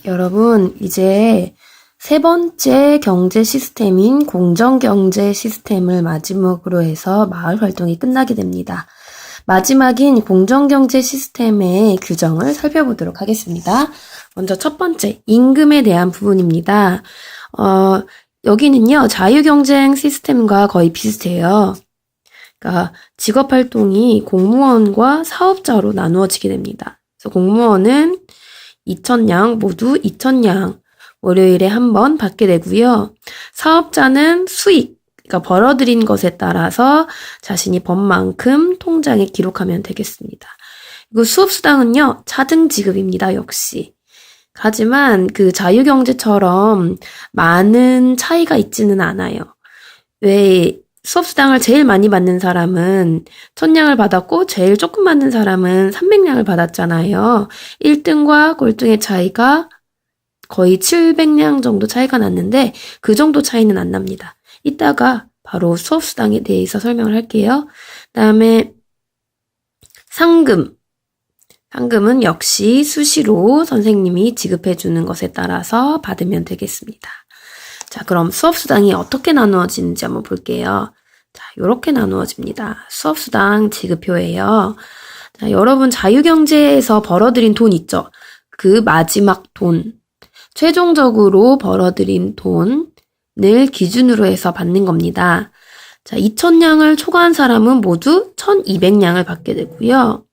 여러분, 이제 세 번째 경제 시스템인 공정경제 시스템을 마지막으로 해서 마을 활동이 끝나게 됩니다. 마지막인 공정경제 시스템의 규정을 살펴보도록 하겠습니다. 먼저 첫 번째, 임금에 대한 부분입니다. 여기는요, 자유경쟁 시스템과 거의 비슷해요. 그러니까 직업활동이 공무원과 사업자로 나누어지게 됩니다. 그래서 공무원은 2,000냥, 모두 2,000냥 월요일에 한 번 받게 되고요. 사업자는 수익, 그러니까 벌어들인 것에 따라서 자신이 번 만큼 통장에 기록하면 되겠습니다. 그리고 수업수당은요, 차등 지급입니다, 역시. 하지만 그 자유경제처럼 많은 차이가 있지는 않아요. 왜 수업수당을 제일 많이 받는 사람은 1,000냥을 받았고 제일 조금 받는 사람은 300냥을 받았잖아요. 1등과 꼴등의 차이가 거의 700냥 정도 차이가 났는데 그 정도 차이는 안 납니다. 이따가 바로 수업수당에 대해서 설명을 할게요. 그다음에 상금. 상금은 역시 수시로 선생님이 지급해주는 것에 따라서 받으면 되겠습니다. 자, 그럼 수업수당이 어떻게 나누어지는지 한번 볼게요. 자, 이렇게 나누어집니다. 수업수당 지급표예요. 자, 여러분 자유경제에서 벌어들인 돈 있죠? 그 마지막 돈, 최종적으로 벌어들인 돈을 기준으로 해서 받는 겁니다. 자, 2,000냥을 초과한 사람은 모두 1,200냥을 받게 되고요.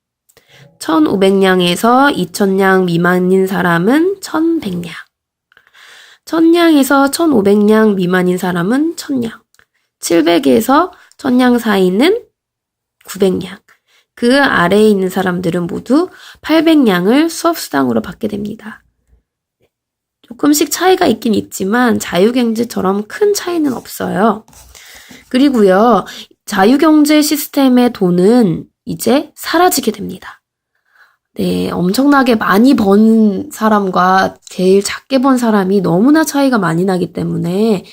1,500냥에서 2,000냥 미만인 사람은 1,100냥. 1,000냥에서 1,500냥 미만인 사람은 1,000냥. 700에서 1,000냥 사이는 900냥. 그 아래에 있는 사람들은 모두 800냥을 수업수당으로 받게 됩니다. 조금씩 차이가 있긴 있지만 자유경제처럼 큰 차이는 없어요. 그리고요, 자유경제 시스템의 돈은 이제 사라지게 됩니다. 네, 엄청나게 많이 번 사람과 제일 작게 번 사람이 너무나 차이가 많이 나기 때문에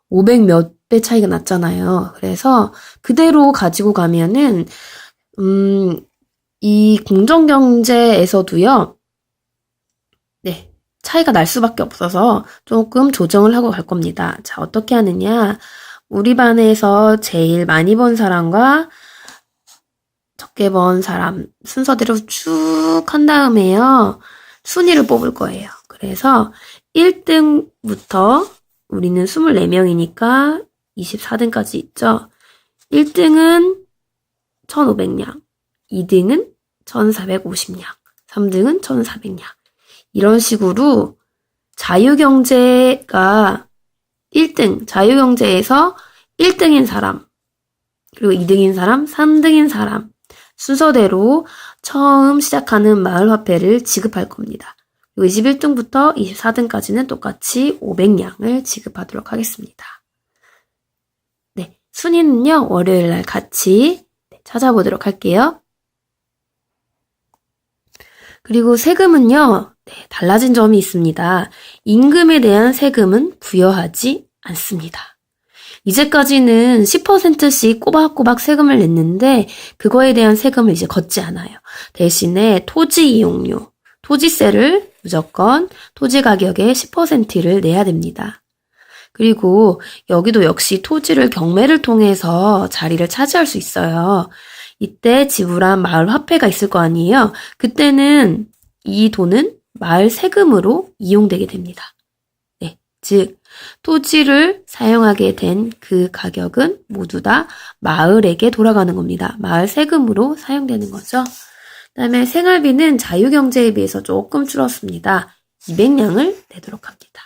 500 몇 배 차이가 났잖아요. 그래서 그대로 가지고 가면은 이 공정경제에서도요, 네, 차이가 날 수밖에 없어서 조금 조정을 하고 갈 겁니다. 자, 어떻게 하느냐? 우리 반에서 제일 많이 번 사람과 적게 번 사람 순서대로 쭉 한 다음에요, 순위를 뽑을 거예요. 그래서 1등부터 우리는 24명이니까 24등까지 있죠. 1등은 1,500냥, 2등은 1,450냥, 3등은 1,400냥. 이런 식으로 자유경제가 1등, 자유경제에서 1등인 사람, 그리고 2등인 사람, 3등인 사람 순서대로 처음 시작하는 마을화폐를 지급할 겁니다. 그리고 21등부터 24등까지는 똑같이 500냥을 지급하도록 하겠습니다. 네, 순위는요, 월요일날 같이 찾아보도록 할게요. 그리고 세금은요, 달라진 점이 있습니다. 임금에 대한 세금은 부여하지 않습니다. 이제까지는 10%씩 꼬박꼬박 세금을 냈는데 그거에 대한 세금을 이제 걷지 않아요. 대신에 토지 이용료, 토지세를 무조건 토지 가격의 10%를 내야 됩니다. 그리고 여기도 역시 토지를 경매를 통해서 자리를 차지할 수 있어요. 이때 지불한 마을 화폐가 있을 거 아니에요. 그때는 이 돈은 마을 세금으로 이용되게 됩니다. 네, 즉 토지를 사용하게 된 그 가격은 모두 다 마을에게 돌아가는 겁니다. 마을 세금으로 사용되는 거죠. 그다음에 생활비는 자유경제에 비해서 조금 줄었습니다. 200냥을 내도록 합니다.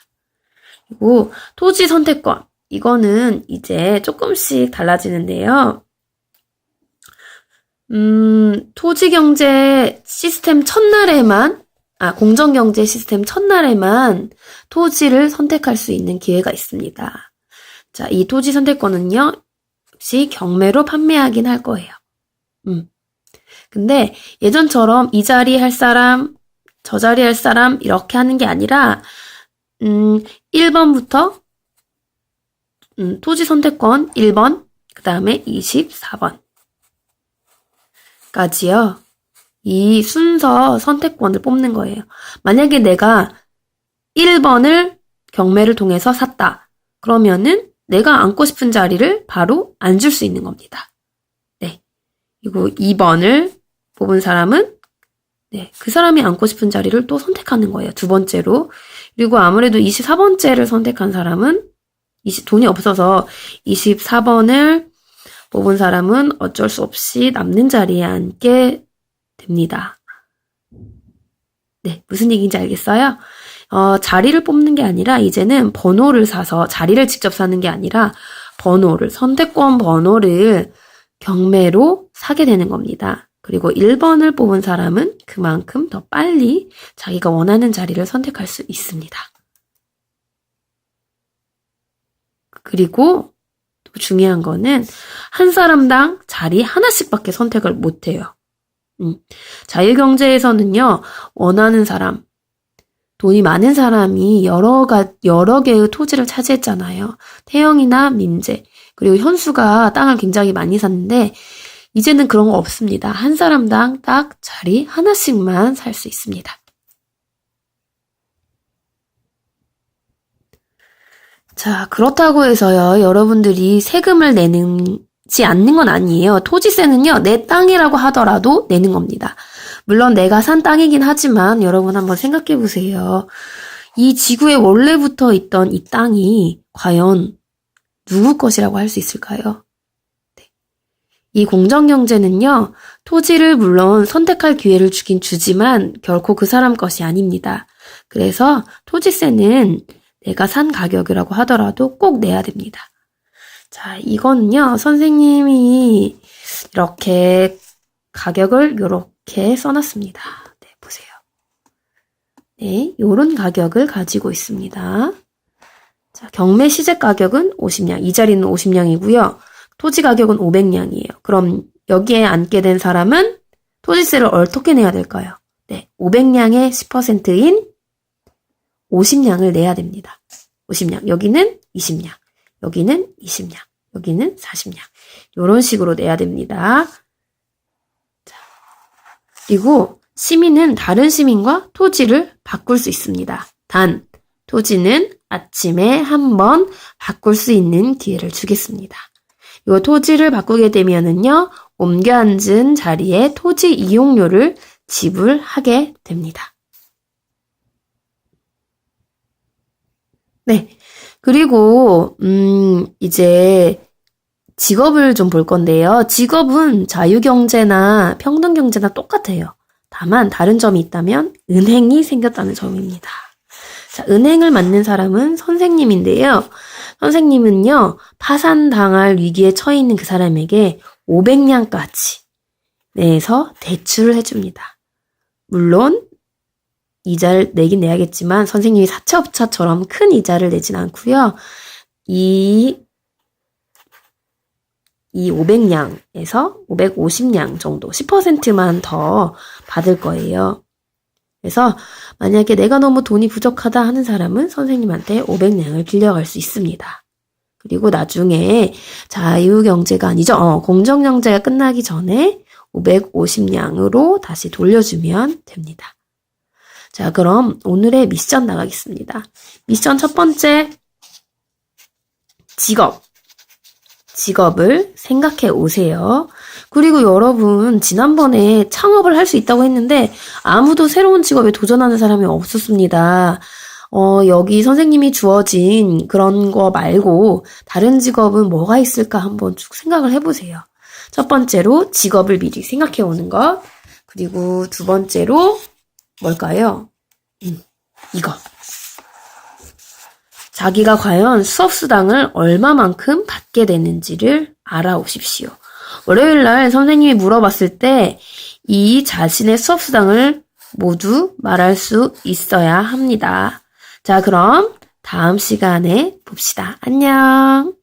그리고 토지 선택권, 이거는 이제 조금씩 달라지는데요. 토지경제 시스템 첫날에만, 공정경제 시스템 첫날에만 토지를 선택할 수 있는 기회가 있습니다. 자, 이 토지 선택권은요, 역시 경매로 판매하긴 할 거예요. 근데 예전처럼 이 자리 할 사람, 저 자리 할 사람 이렇게 하는 게 아니라 1번부터 토지 선택권 1번, 그 다음에 24번 까지요. 이 순서 선택권을 뽑는 거예요. 만약에 내가 1번을 경매를 통해서 샀다. 그러면은 내가 앉고 싶은 자리를 바로 앉을 수 있는 겁니다. 네. 그리고 2번을 뽑은 사람은 네, 그 사람이 앉고 싶은 자리를 또 선택하는 거예요. 두 번째로. 그리고 아무래도 24번째를 선택한 사람은 돈이 없어서 24번을 뽑은 사람은 어쩔 수 없이 남는 자리에 앉게 됩니다. 네, 무슨 얘기인지 알겠어요? 자리를 뽑는 게 아니라 이제는 번호를 사서 자리를 직접 사는 게 아니라 선택권 번호를 경매로 사게 되는 겁니다. 그리고 1번을 뽑은 사람은 그만큼 더 빨리 자기가 원하는 자리를 선택할 수 있습니다. 그리고 또 중요한 거는 한 사람당 자리 하나씩밖에 선택을 못 해요. 자유경제에서는요, 원하는 사람, 돈이 많은 사람이 여러 개의 토지를 차지했잖아요. 태영이나 민재, 그리고 현수가 땅을 굉장히 많이 샀는데, 이제는 그런 거 없습니다. 한 사람당 딱 자리 하나씩만 살 수 있습니다. 자, 그렇다고 해서요, 여러분들이 세금을 내지 않는 건 아니에요. 토지세는요, 내 땅이라고 하더라도 내는 겁니다. 물론 내가 산 땅이긴 하지만 여러분 한번 생각해 보세요. 이 지구에 원래부터 있던 이 땅이 과연 누구 것이라고 할 수 있을까요? 네. 이 공정경제는요, 토지를 물론 선택할 기회를 주지만 결코 그 사람 것이 아닙니다. 그래서 토지세는 내가 산 가격이라고 하더라도 꼭 내야 됩니다. 자, 이거는요, 선생님이 이렇게 가격을 이렇게 써놨습니다. 네, 보세요. 네, 요런 가격을 가지고 있습니다. 자, 경매 시작 가격은 50냥, 이 자리는 50냥이고요. 토지 가격은 500냥이에요. 그럼 여기에 앉게 된 사람은 토지세를 어떻게 내야 될까요? 네, 500냥의 10%인 50냥을 내야 됩니다. 50냥. 여기는 20냥. 여기는 20냥. 여기는 40냥. 이런 식으로 내야 됩니다. 자, 그리고 시민은 다른 시민과 토지를 바꿀 수 있습니다. 단, 토지는 아침에 한번 바꿀 수 있는 기회를 주겠습니다. 이 토지를 바꾸게 되면은요, 옮겨 앉은 자리에 토지 이용료를 지불하게 됩니다. 네. 그리고, 이제 직업을 좀 볼 건데요. 직업은 자유경제나 평등경제나 똑같아요. 다만 다른 점이 있다면 은행이 생겼다는 점입니다. 자, 은행을 맡는 사람은 선생님인데요. 선생님은요, 파산당할 위기에 처해 있는 그 사람에게 500냥까지 내서 대출을 해줍니다. 물론, 이자를 내긴 내야겠지만 선생님이 사채업자처럼 큰 이자를 내진 않고요. 이 500냥에서 550냥 정도 10%만 더 받을 거예요. 그래서 만약에 내가 너무 돈이 부족하다 하는 사람은 선생님한테 500냥을 빌려갈 수 있습니다. 그리고 나중에 자유경제가 아니죠. 공정경제가 끝나기 전에 550냥으로 다시 돌려주면 됩니다. 자, 그럼 오늘의 미션 나가겠습니다. 미션 첫 번째, 직업을 생각해 오세요. 그리고 여러분, 지난번에 창업을 할 수 있다고 했는데 아무도 새로운 직업에 도전하는 사람이 없었습니다. 여기 선생님이 주어진 그런 거 말고 다른 직업은 뭐가 있을까 한번 쭉 생각을 해보세요. 첫 번째로 직업을 미리 생각해 오는 것. 그리고 두 번째로 뭘까요? 이거. 자기가 과연 수업수당을 얼마만큼 받게 되는지를 알아오십시오. 월요일날 선생님이 물어봤을 때 이 자신의 수업수당을 모두 말할 수 있어야 합니다. 자, 그럼 다음 시간에 봅시다. 안녕.